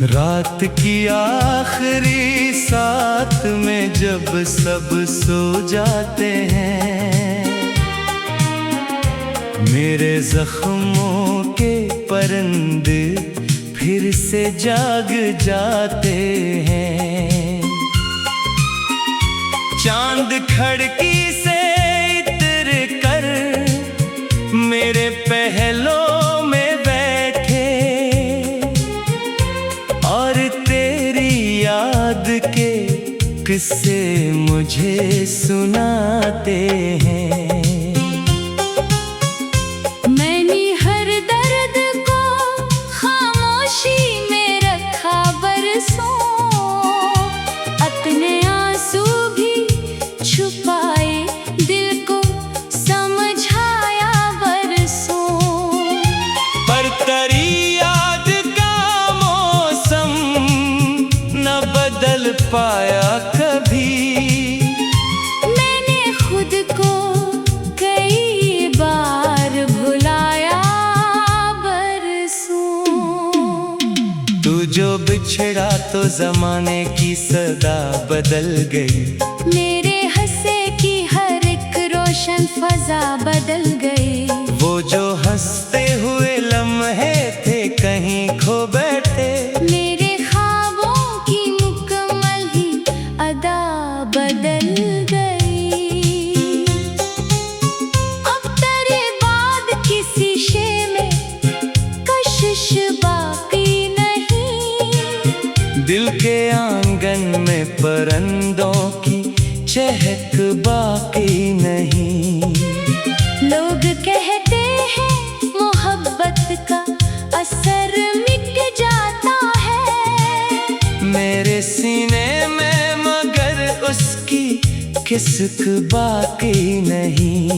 रात की आखिरी साथ में जब सब सो जाते हैं, मेरे जख्मों के परिंदे फिर से जाग जाते हैं। चांद खिड़की से इतर कर मेरे पहलों में बैठे और तेरी याद के किस्से मुझे सुनाते हैं। मैंने हर दर्द को खामोशी में रखा बरसों, अपने आंसू भी छुपाए, दिल को समझाया बरसों। पर तेरी याद का मौसम न बदल पाया कभी। मैंने खुद को कई बार भुलाया बरसों। तू जो बिछड़ा तो जमाने की सदा बदल गई, मेरे हंसे की हर एक रोशन फजा बदल गई। वो जो हंसते हुए लम्हे थे कहीं खो बैठे, मेरे ख्वाबों की मुकम्मल ही अदा बदल गई। अब तेरे बाद किसी शे में कशिश बाकी नहीं, दिल के आंगन में परिंदों की चहक बाकी नहीं। लोग कहते हैं मोहब्बत का असर मिट जाता है, मेरे सीने में मगर उसकी किस्क बाकी नहीं।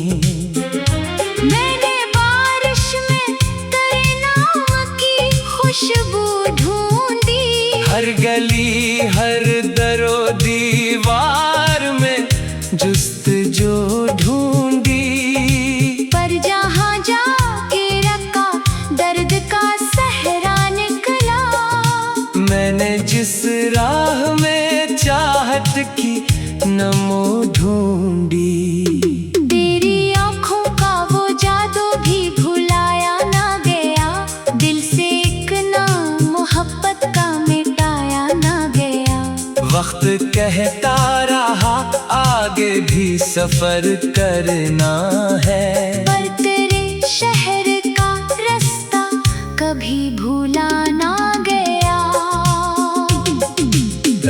मैंने बारिश में तेरे नाम की खुशबू ढूंढी, हर गली हर दरो दीवार में जुस्तजू ढूंढी। पर जहाँ जाके रखा दर्द का सहरा निकला। मैंने जिस राह में चाहत की नमो ढूंढी, तेरी आँखों का वो जादू भी भुलाया ना गया, दिल से एक नाम मोहब्बत का मिटाया ना गया। वक्त कहता रहा आगे भी सफर करना है, पर तेरे शहर का रास्ता कभी भूला ना गया।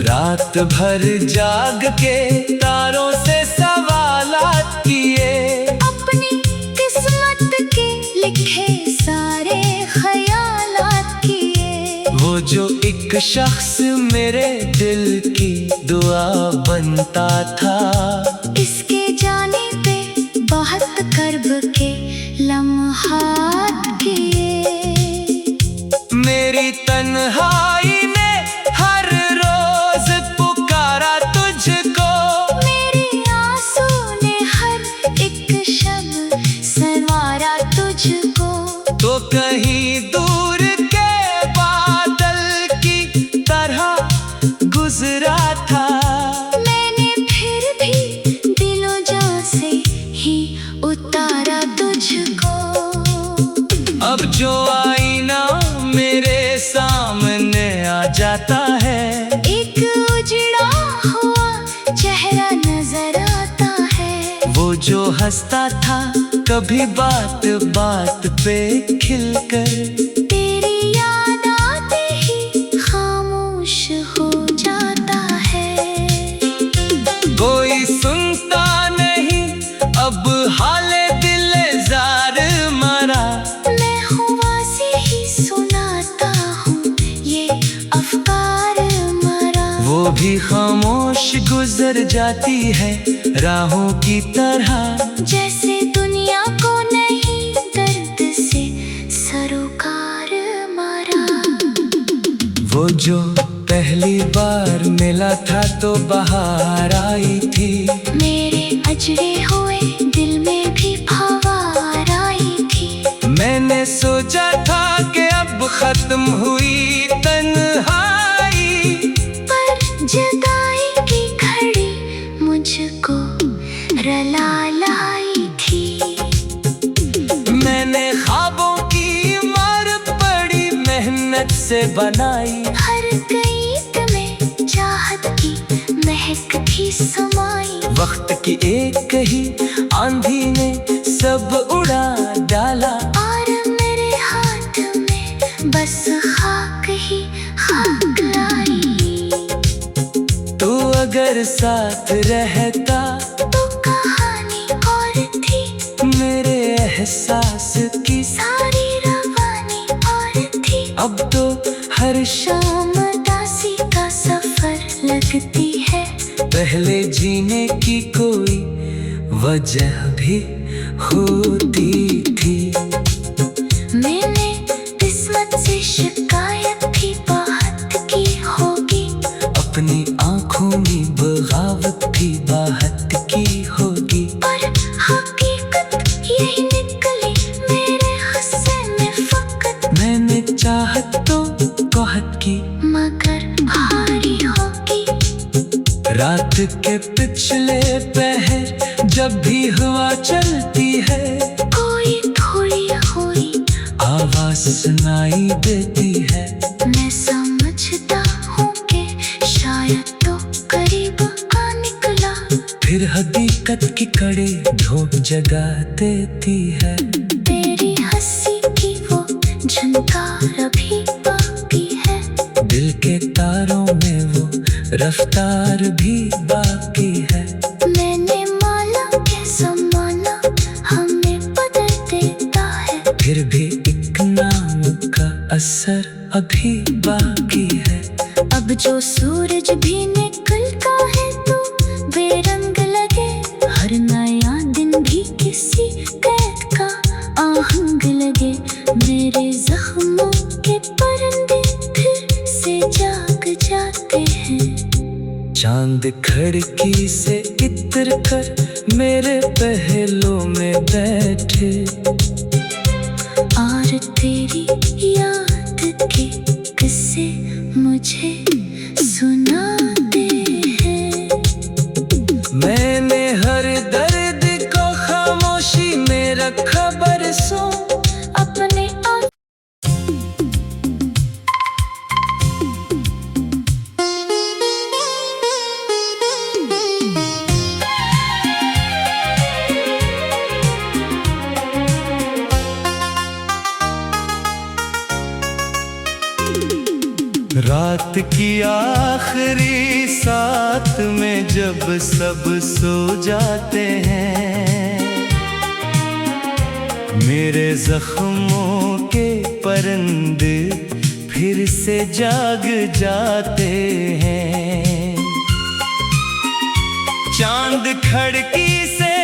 रात भर जाग के तारों से सवालात किए, अपनी किस्मत के लिखे सारे ख्यालात किए। वो जो एक शख्स मेरे दिल की दुआ बनता था, इसके जाने पे बहुत कर्ब के लम्हात किए। मेरी तन्हाई ने हर रोज पुकारा तुझको, मेरे आंसू ने हर एक शब संवारा तुझको। तो कहीं दूर के बादल की तरह गुजरा था, मैंने फिर भी दिलों जान से ही उतारा तुझको। अब जो आईना मेरे सामने आ जाता है, एक उजड़ा हुआ चेहरा नजर आता है। वो जो हंसता था कभी बात बात पे खिलकर, तेरी याद आते ही खामोश हो जाता है। कोई सुनता नहीं अब हाले दिल जार मरा, मैं हुआ से ही सुनाता हूँ ये अफकार मरा। वो भी खामोश गुजर जाती है राहों की तरह, जैसे दुनिया को नहीं दर्द से सरोकार मारा। वो जो पहली बार मिला था तो बहार आई थी, मेरे अजरे हुए दिल में भी फवार आई थी। मैंने सोचा था कि अब खत्म हुई तन्हाई, पर जुदाई की घड़ी मुझको रुला लाई थी। मैंने ख्वाबों की इमारत बड़ी मेहनत से बनाई, हर गीत में चाहत की महक थी समाई। वक्त की एक ही आंधी ने सब उड़ा डाला, और मेरे हाथ में बस खाक ही खाक आई। तू अगर साथ रहता तो कहानी और थी, मेरे एहसास की सारी रवानी और थी। अब तो हर शाम उदासी का सफर लगती है, पहले जीने की कोई वजह भी होती थी। मैंने किस्मत से शिकायत भी बहुत की होगी, अपनी आंखों में बगावत भी बाहत की होगी, और हकीकत यही निकली मेरे हिस्से में फकत। मैंने चाहत तो कहत की मगर भारी होगी। रात के पिछले पहर जब भी हवा चलती है, कोई थोड़ी हुई आवाज सुनाई देती है। मैं समझता हूँ कि शायद तो करीब आ निकला, फिर हकीकत की कड़ी धूप जगा देती है। तेरी हंसी की वो झनकार अभी बाकी है, दिल के तारों में वो रफ्तार भी बाकी है। मैंने माला के ज़माना हमें बदल देता है, फिर भी एक नाम का असर अभी बाकी है। अब जो सूरज भी निकलता है तो बेरंग लगे, हर नया दिन भी किसी कैद का आहंग लगे। मेरे जख्मों के परिंदे फिर से जाग जाते हैं, चांद खिड़की से इतर कर मेरे पहलों में बैठे, और तेरी याद के किस्से मुझे सुनाते हैं। मैंने हर दर्द को खामोशी में रखा बरसों, अपने आप रात की आखिरी साथ में जब सब सो जाते हैं, मेरे जख्मों के परिंदे फिर से जाग जाते हैं। चांद खिड़की से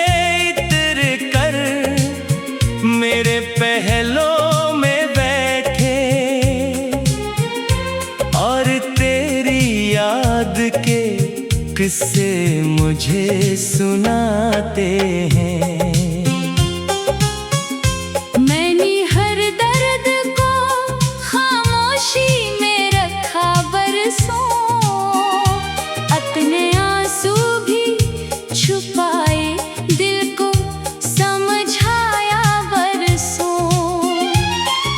इतर कर मेरे पहलों में बैठे, और तेरी याद के किस्से मुझे सुनाते हैं। मैंने हर दर्द को खामोशी में रखा बरसों, अपने आंसू भी छुपाए, दिल को समझाया बरसों।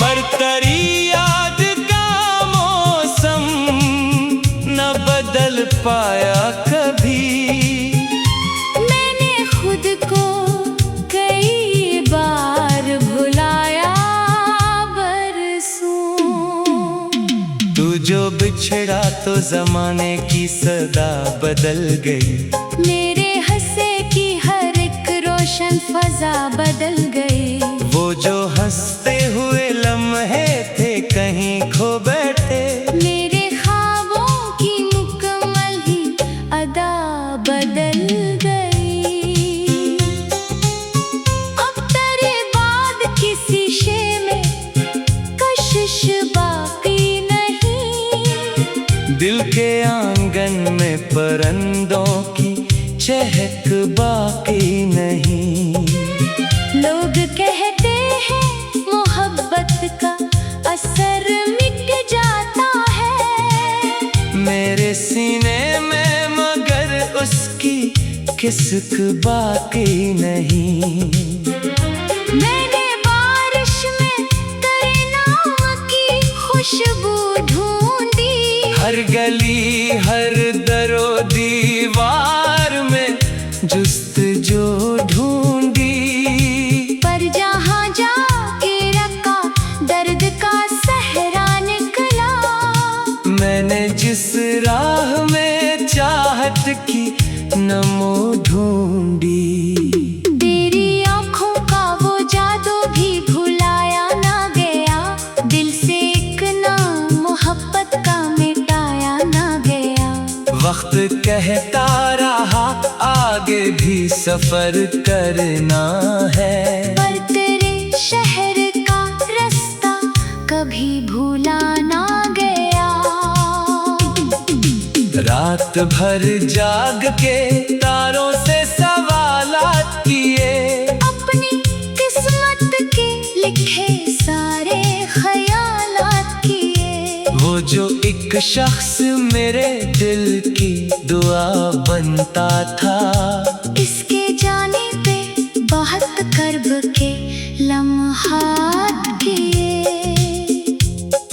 पर तेरी याद का मौसम न बदल पाया कभी, मैंने खुद को कई बार भुलाया बरसों। तू जो बिछड़ा तो जमाने की सदा बदल गई, मेरे हंसे की हर एक रोशन फजा बदल गई। वो जो हंसते हुए लम्हे थे कहीं खो बैठे, मेरे ख्वाबों की मुकम्मल ही अदा बदल गई। अब तेरे बाद किसी शे में कशिश बाकी नहीं, दिल के आंगन में परिंदों की चहक बाकी नहीं। लोग कहते हैं मोहब्बत का असर किसक बाकी नहीं। मैंने बारिश में तेरे नाम की खुशबू ढूंढी, हर गली हर दरो दीवार में जुस्तजू ढूंढी। पर जहाँ जाके रखा दर्द का सहरा निकला। मैंने जिस राह में चाहत की नमो ढूंढी, तेरी आँखों का वो जादू भी भुलाया ना गया। दिल से एक नाम मोहब्बत का मिटाया ना गया। वक्त कहता रहा आगे भी सफर करना है, पर तेरे शहर का रास्ता कभी भूला ना गया। रात भर जाग के तारों से सवालात किए, अपनी किस्मत के लिखे सारे ख्यालात किए। वो जो एक शख्स मेरे दिल की दुआ बनता था। इसके जाने पे बहुत कर्ब के लम्हात किए।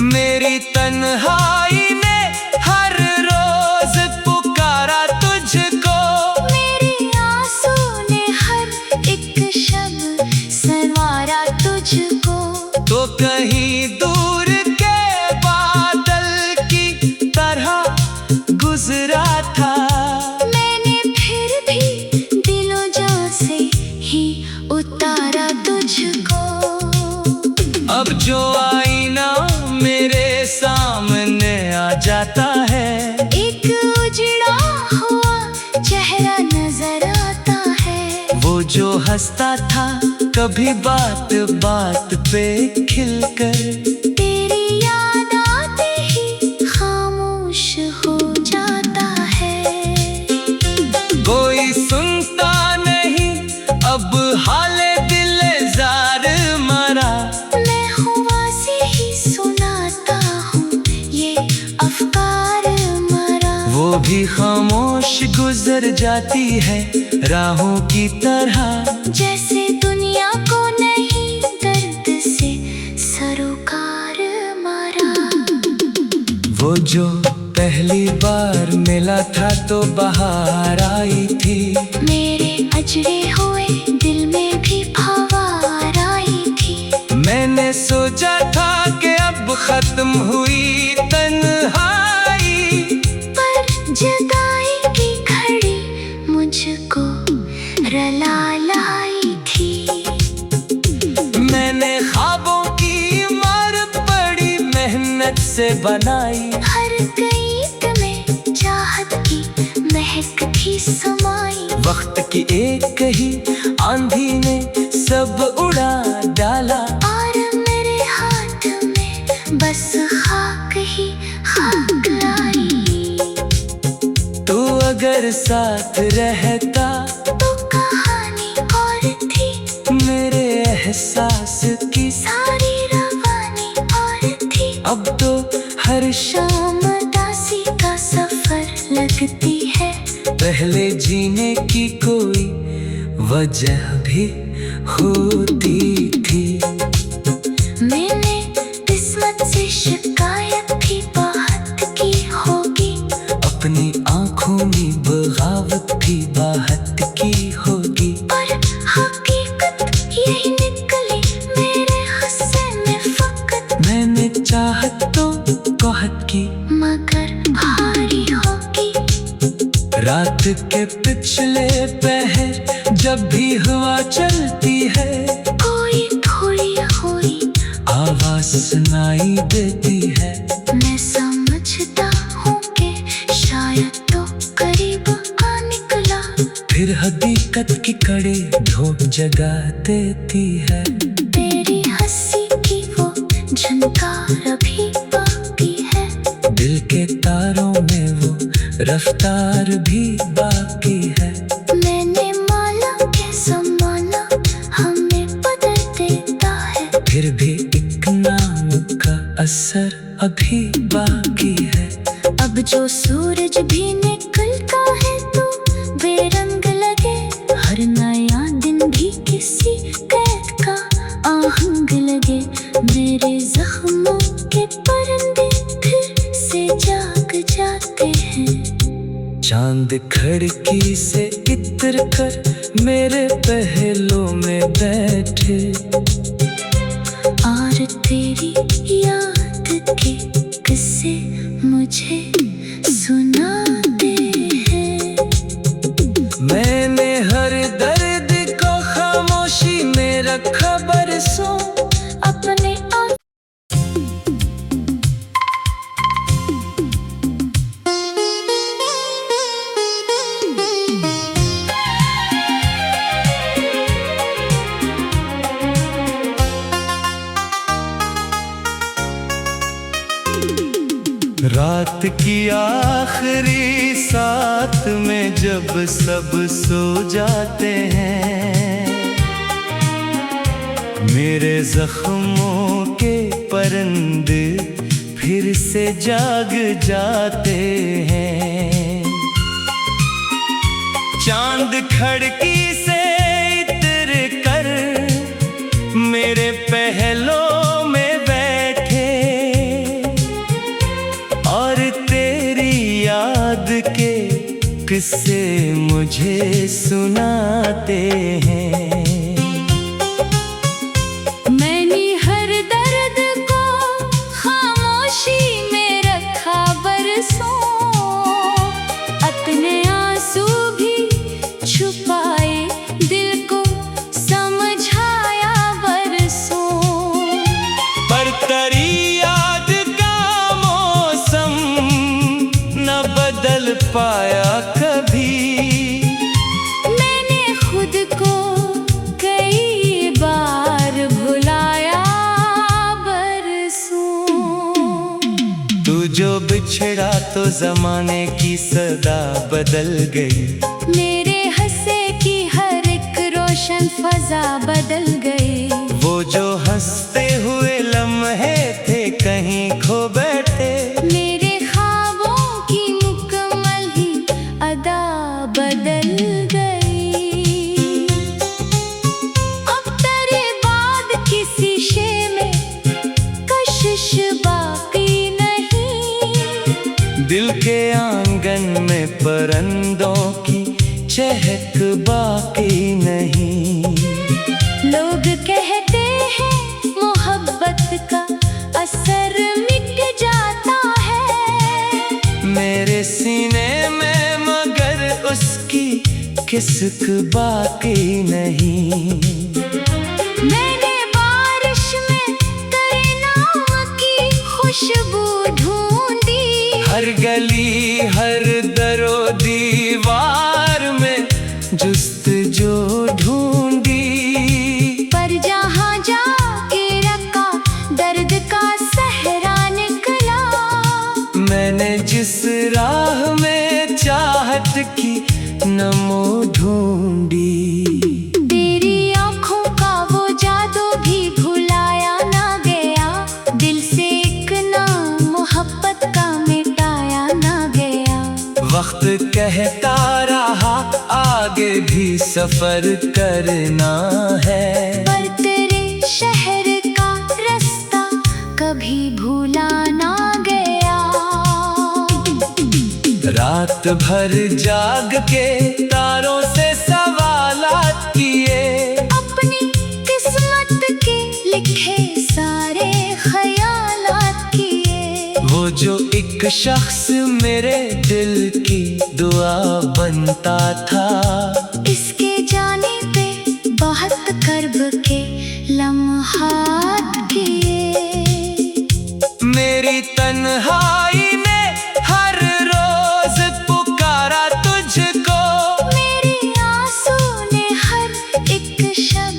मेरी तन्हाई ने हर रोज पुकारा तुझको, मेरे आंसू ने हर एक शब संवारा तुझको। तो कहीं दूर के बादल की तरह गुजरा था। मैंने फिर भी दिलों जान से ही उतारा तुझको। अब जो आईना मेरे सामने आ जाता है, एक उजड़ा हुआ चेहरा नजर आता है। वो जो हंसता था कभी बात बात पे खिलकर, तेरी याद आते ही खामोश हो जाता है। कोई सुनता नहीं अब हाले दिल जार मरा। मैं हुआ से ही सुनाता हूँ ये अफकार मरा। वो भी खामोश गुजर जाती है राहों की तरह, जैसे दुनिया को नहीं दर्द से सरोकार मारा। वो जो पहली बार मिला था तो बहार आई थी, मेरे अजरे हुए दिल में भी फवार आई थी। मैंने सोचा था कि अब खत्म हुई तन्हाई, पर जुदाई की घड़ी मुझको रला लाई थी। मैंने ख्वाबों की इमारत बड़ी मेहनत से बनाई, हर गीत में चाहत की महक भी समाई। वक्त की एक ही आंधी ने सब उड़ा डाला, और मेरे हाथ में बस खाक ही खाक लाई। तू अगर साथ रहता तो कहानी और थी, मेरे एहसास की सारी रवानी और थी। अब तो हर शाम दासी का सफर लगती है। पहले जीने की कोई वजह भी होती थी। मैंने किस्मत से शिकायत भी बहुत की होगी, अपनी आंखों में बगावत भी बाहत की होगी। और हकीकत यही निकली मेरे हिस्से में फकत। मैंने चाहत तो कहत की, मगर भारी होगी। रात के पिछले पहर जब भी हवा चलती है, कोई थोड़ी हुई आवाज सुनाई देती है। मैं समझता हूँ कि शायद तो करीब आ निकला। फिर हकीकत की कड़ी धूप जगा देती है। तेरी हंसी की वो झनकार अभी बाकी है। दिल के तारों में वो रफ्तार भी बाकी है। मैंने माला के ज़माना हमें बदल देता है, फिर भी एक नाम का असर अभी बाकी है। अब जो सूरज भी निकलता है तो बेरंग लगे किसी कैद का आहंग लगे। मेरे जख्मों के परिंदे फिर से जाग जाते हैं। चांद खिड़की से इतर कर मेरे पहलू में बैठे, और तेरी याद के किस्से मुझे सुनाते हैं। मैंने हर दर्द को खामोशी में रखा बरसों अपने आप रात की आखिरी साथ में जब सब सो जाते हैं, मेरे जख्मों के परिंदे फिर से जाग जाते हैं। चांद खिड़की से इतर कर मेरे पहलों में बैठे, और तेरी याद के किस्से मुझे सुनाते हैं। मैंने हर दर्द को खामोशी में रखा बरसों, अपने आंसू भी छुपाए, दिल को समझाया बरसों। पर तेरी याद का मौसम न बदल पाया कभी। मैंने खुद को कई बार भुलाया बरसों। तू जो बिछड़ा तो जमाने की सदा बदल गई, मेरे हंसे की हर एक रोशन फजा बदल गई। वो जो हंसते हुए लम्हे थे कहीं खो बैठे, मेरे ख्वाबों की मुकम्मल ही अदा बदल गई। अब तेरे बाद किसी शे में कशिश बाकी नहीं, दिल के आंगन में परिंदों की चहक बाकी नहीं। लोग कहते हैं मोहब्बत का असर मिट जाता है, मेरे सीने में मगर उसकी किस्क बाकी नहीं। मैंने बारिश में तेरे नाम की खुशबू ढूंढी, हर गली हर दरो दीवार में जुस्तजू ढूंढी। पर जहाँ जाके रखा दर्द का सहरा निकला। मैंने जिस राह में चाहत की नमो ढूंढी, तेरी आँखों का वो जादू भी भुलाया ना गया, दिल से एक नाम मोहब्बत का मिटाया ना गया। वक्त कहता रहा आगे भी सफर करना है, पर तेरे शहर का रास्ता कभी भूला ना गया। रात भर जाग के तारों से सवालात किए, अपनी किस्मत के लिखे सारे ख्यालात किए। वो जो एक शख्स मेरे दिल की दुआ बनता था, इसके जाने पे बहुत कर्ब के लम्हात किए। मेरी तन्हाई ने हर रोज पुकारा तुझको, मेरे आंसू ने हर एक शब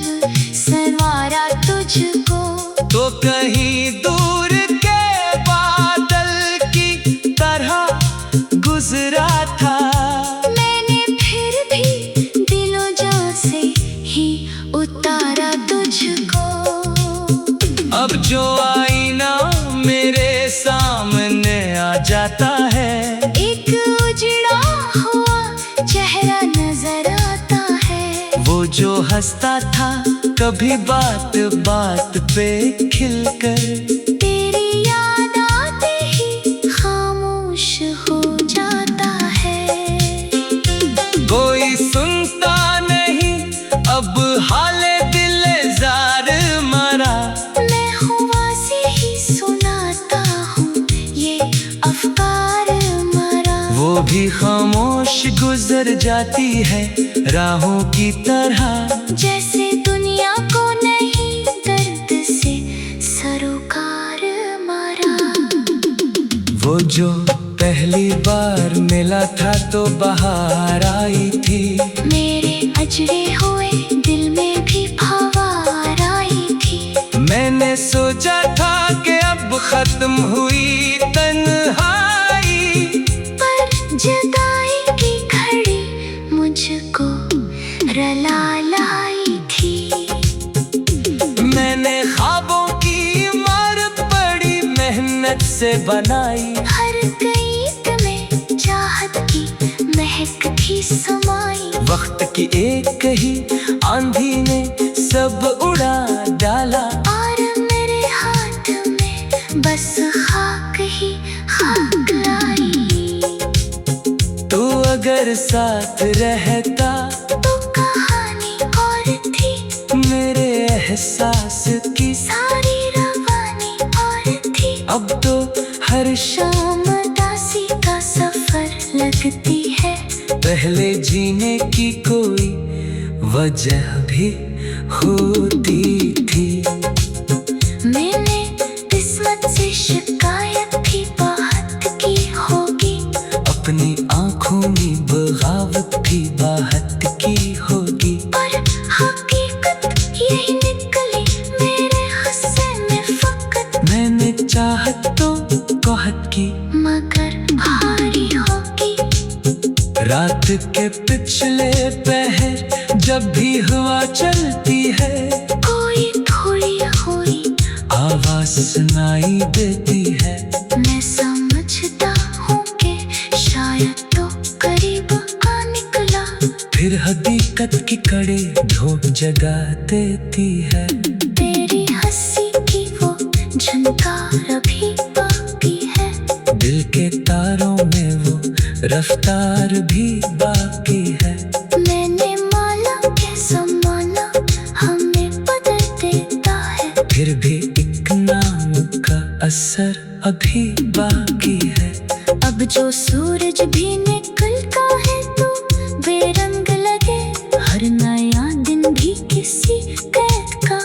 संवारा तुझको। तो कहीं दूर के बादल की तरह गुजरा था, मैंने फिर भी दिलो जान से ही उतारा तुझको। अब जो आईना मेरे सामने आ हंसता था कभी बात बात पे खिलकर। तेरी याद आते ही खामोश हो जाता है। कोई सुनता नहीं अब हाले दिल जार मरा। मैं हुआ से ही सुनाता हूँ ये अफकार मरा। वो भी खामोश गुजर जाती है राहों की तरह। जैसे दुनिया को नहीं दर्द से सरोकार मारा। वो जो पहली बार मिला था तो बहार आई थी। मेरे अजरे हुए दिल में भी फवार आई थी। मैंने सोचा था कि अब खत्म हुई तन्हाई, पर जुदाई की घड़ी मुझको रला लाई थी। मैंने ख्वाबों की इमारत बड़ी मेहनत से बनाई। हर गीत में चाहत की महक भी समाई। वक्त की एक ही आंधी ने सब उड़ा डाला। और मेरे हाथ में बस खाक ही खाक लाई। तू अगर साथ रहता तो कहानी और थी। मेरे एहसास की सारी रवानी और थी। अब तो हर शाम दासी का सफर लगती है। पहले जीने की कोई वजह भी होती थी। मैंने किस्मत से शिकायत भी बहुत की होगी। अपनी आंखों में बगावत भी बाहत की होगी। पर हकीकत यही निकली मेरे हिस्से में फकत। मैंने चाहत तो कहत की मगर भारी होगी। रात के पिछले पहर जब भी हवा चलती है, कोई थोड़ी हुई आवाज सुनाई देती है। मैं समझता हूँ कि शायद तो करीब आ निकला। फिर हकीकत की कड़े धूप जगा देती है। तेरी हंसी की वो झनकार अभी बाकी है। दिल के तारों में वो रफ्तार भी बाकी है। मैंने माला के ज़माना हमें बदल देता है। फिर भी एक नाम का असर अभी बाकी है। अब जो सूरज भी निकलता है तो बेरंग लगे। हर नया दिन भी किसी कैद का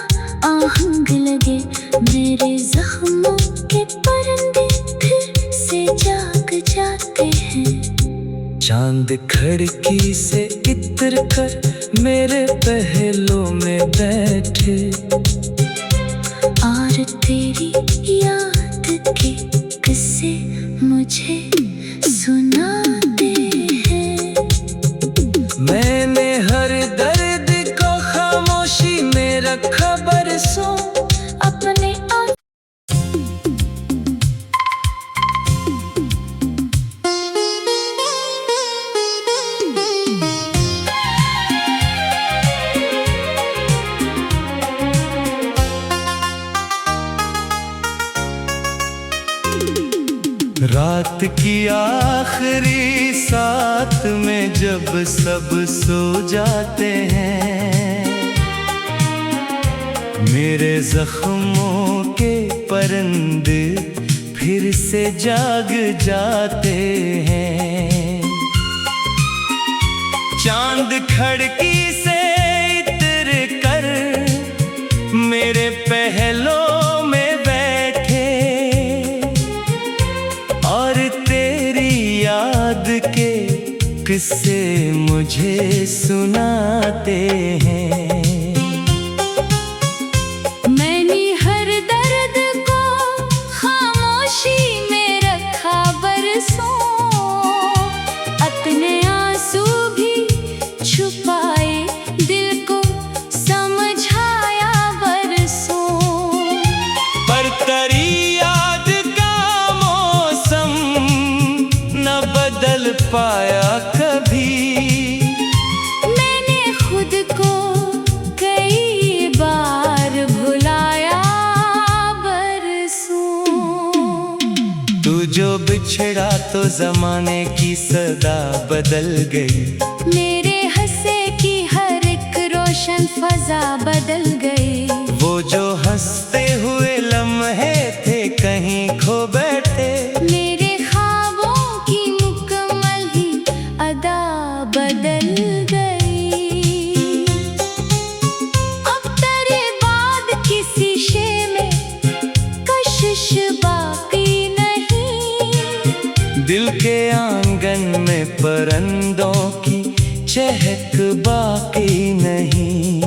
आहंग लगे। मेरे जख्मों के परिंदे फिर से जाग जाते हैं। चांद खिड़की से इतर कर मेरे पहलों में बैठे। और तेरी याद के किस्से मुझे सुनाते हैं। मैंने हर दर्द को खामोशी में रखा बरसों। अपने आप रात की आखिरी साथ में जब सब सो जाते हैं, मेरे जख्मों के परिंदे फिर से जाग जाते हैं। चांद खिड़की से इतर कर मेरे पहलों में बैठे। और तेरी याद के किस्से मुझे सुनाते हैं। मैंने हर दर्द को खामोशी में रखा बरसों। अपने आंसू भी छुपाए, दिल को समझाया बरसों। पर तेरी याद का मौसम न बदल पाया कभी। मैंने खुद को बिछड़ा तो जमाने की सदा बदल गई। मेरे हंसे की हर एक रोशन फजा बदल गई। वो जो हंसते हुए लम्हे थे कहीं खो बैठे। मेरे ख्वाबों की मुकम्मल ही अदा बदल गई। अब तेरे बाद किसी शे में कशिश बाकी नहीं। दिल के आंगन में परिंदों की चहक बाकी नहीं।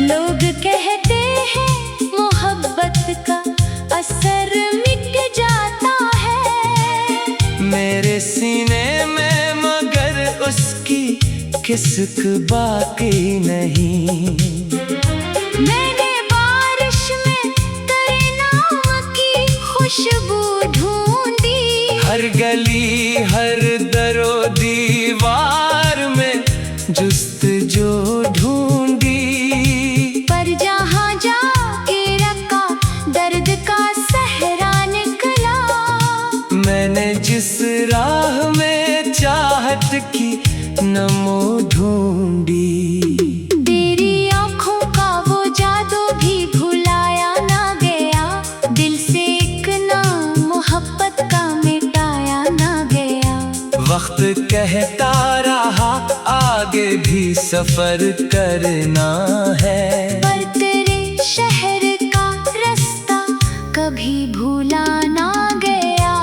लोग कहते हैं मोहब्बत का असर मिट जाता है। मेरे सीने में मगर उसकी किस्क बाकी नहीं। मैंने बारिश में तेरे नाम की खुशबू ढूंढी। हर गली हर दरो दीवार में जुस्तजू ढूंढी। पर जहाँ जाके रखा दर्द का सहरा निकला। मैंने जिस राह में चाहत की नमो ढूंढी। तेरी आँखों का वो जादू भी भुलाया ना गया। दिल से एक नाम मोहब्बत का मिटाया ना गया। वक्त कहता रहा आगे भी सफर करना है। पर तेरे शहर का रास्ता कभी भूला ना गया।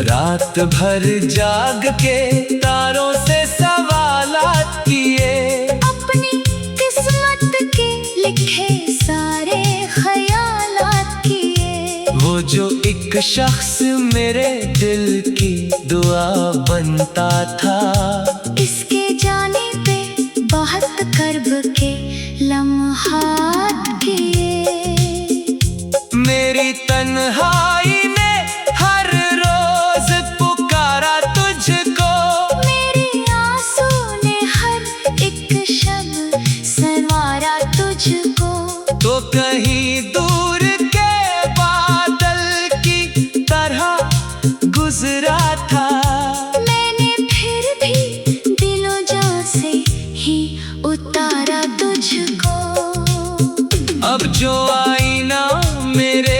रात भर जाग के तारों से सवालात किए। अपनी किस्मत के लिखे सारे ख्यालात किए। वो जो एक शख्स मेरे दिल की दुआ बनता था। इसके जाने पे बहुत कर्ब के लम्हात किए। मेरी तन्हाई ने हर रोज पुकारा तुझको। मेरे आंसू ने हर एक शब संवारा तुझको। तो कहीं दूर के बादल की तरह गुजरा था। मैंने फिर भी दिलो जान से ही उतारा तुझको। अब जो आईना मेरे